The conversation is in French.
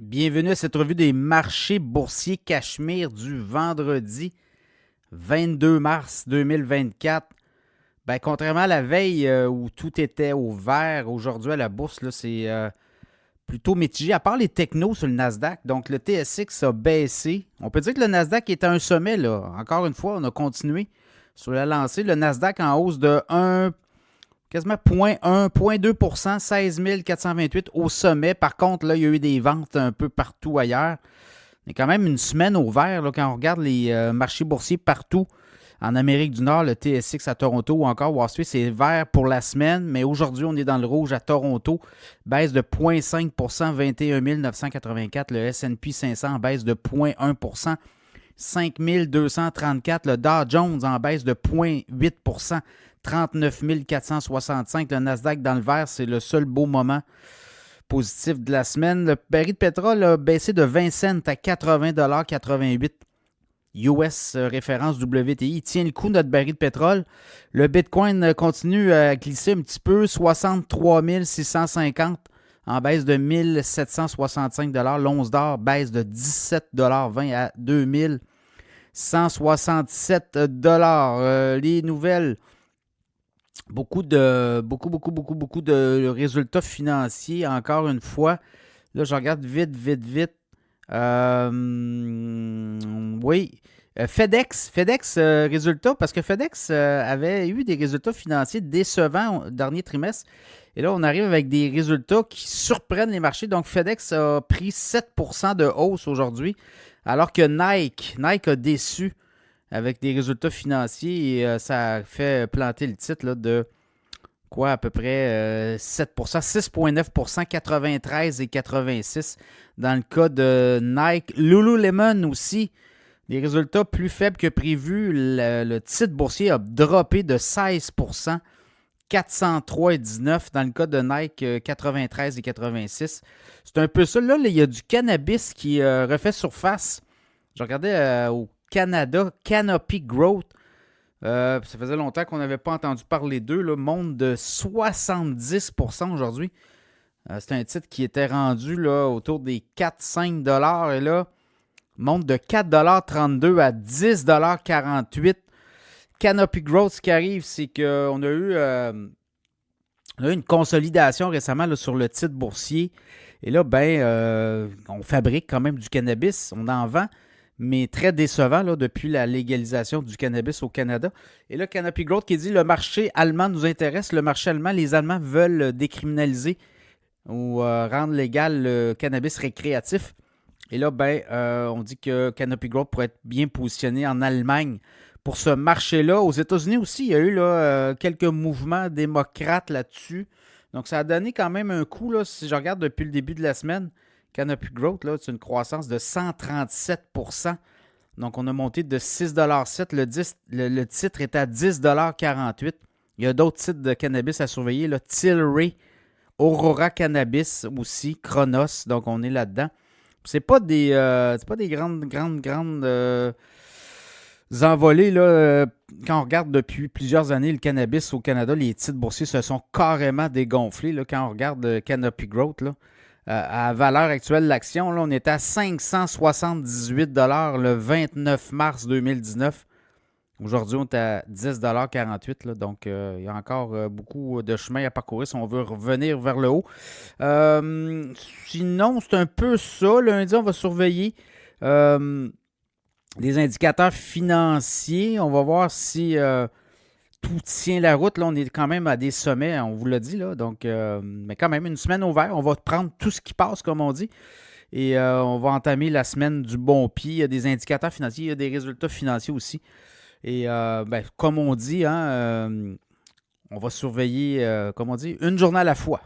Bienvenue à cette revue des marchés boursiers Cachemire du vendredi 22 mars 2024. Contrairement à la veille où tout était au vert, aujourd'hui à la bourse, là, c'est plutôt mitigé, à part les technos sur le Nasdaq. Donc, le TSX a baissé. On peut dire que le Nasdaq est à un sommet, là. Encore une fois, on a continué sur la lancée. Le Nasdaq en hausse de quasiment 0,1, 0,2 16 428 au sommet. Par contre, là, il y a eu des ventes un peu partout ailleurs. Il y a quand même une semaine au vert là, quand on regarde les marchés boursiers partout en Amérique du Nord, le TSX à Toronto ou encore Wall Street, c'est vert pour la semaine, mais aujourd'hui, on est dans le rouge à Toronto. Baisse de 0,5 21 984. Le S&P 500 baisse de 0,1 5 234. Le Dow Jones en baisse de 0,8 39 465. Le Nasdaq dans le vert, c'est le seul beau moment positif de la semaine. Le baril de pétrole a baissé de 20 cents à 80,88 US référence WTI. Il tient le coup, notre baril de pétrole. Le Bitcoin continue à glisser un petit peu. 63 650 en baisse de 1 765 L'once d'or baisse de 17,20 à 2 167 les nouvelles. Beaucoup de résultats financiers, encore une fois. Là, je regarde vite. Oui. FedEx, résultats, parce que FedEx avait eu des résultats financiers décevants au dernier trimestre. Et là, on arrive avec des résultats qui surprennent les marchés. Donc, FedEx a pris 7% de hausse aujourd'hui, alors que Nike a déçu avec des résultats financiers et ça a fait planter le titre là, de quoi à peu près 7%, 6,9%, 93 et 86 dans le cas de Nike. Lululemon aussi, des résultats plus faibles que prévu. Le titre boursier a droppé de 16%, 403,19 dans le cas de Nike, 93 et 86. C'est un peu ça. Là, il y a du cannabis qui refait surface. Je regardais au Canada, Canopy Growth. Ça faisait longtemps qu'on n'avait pas entendu parler d'eux. Là, monte de 70% aujourd'hui. C'est un titre qui était rendu là, autour des 4-5 $. Et là, monte de 4,32 $ à 10,48 $. Canopy Growth, ce qui arrive, c'est qu'on a eu une consolidation récemment là, sur le titre boursier. Et là, on fabrique quand même du cannabis. On en vend. Mais très décevant là, depuis la légalisation du cannabis au Canada. Et là, Canopy Growth qui dit le marché allemand nous intéresse. Le marché allemand, les Allemands veulent décriminaliser ou rendre légal le cannabis récréatif. Et là, on dit que Canopy Growth pourrait être bien positionné en Allemagne pour ce marché-là. Aux États-Unis aussi, il y a eu là, quelques mouvements démocrates là-dessus. Donc, ça a donné quand même un coup, là, si je regarde depuis le début de la semaine. Canopy Growth, là, c'est une croissance de 137%. Donc, on a monté de 6,7 $. Le titre est à 10,48 $. Il y a d'autres titres de cannabis à surveiller. Là. Tilray, Aurora Cannabis aussi, Chronos. Donc, on est là-dedans. C'est pas des grandes envolées. Là, quand on regarde depuis plusieurs années le cannabis au Canada, les titres boursiers se sont carrément dégonflés. Là, quand on regarde Canopy Growth, là. À valeur actuelle de l'action, là, on est à 578 $ le 29 mars 2019. Aujourd'hui, on est à 10,48 $. Donc, il y a encore beaucoup de chemin à parcourir si on veut revenir vers le haut. Sinon, c'est un peu ça. Lundi, on va surveiller des indicateurs financiers. On va voir si tout tient la route. Là, on est quand même à des sommets, on vous l'a dit. Là, donc, mais quand même, une semaine au vert. On va prendre tout ce qui passe, comme on dit. Et on va entamer la semaine du bon pied. Il y a des indicateurs financiers, il y a des résultats financiers aussi. Et comme on dit, on va surveiller, comme on dit, une journée à la fois.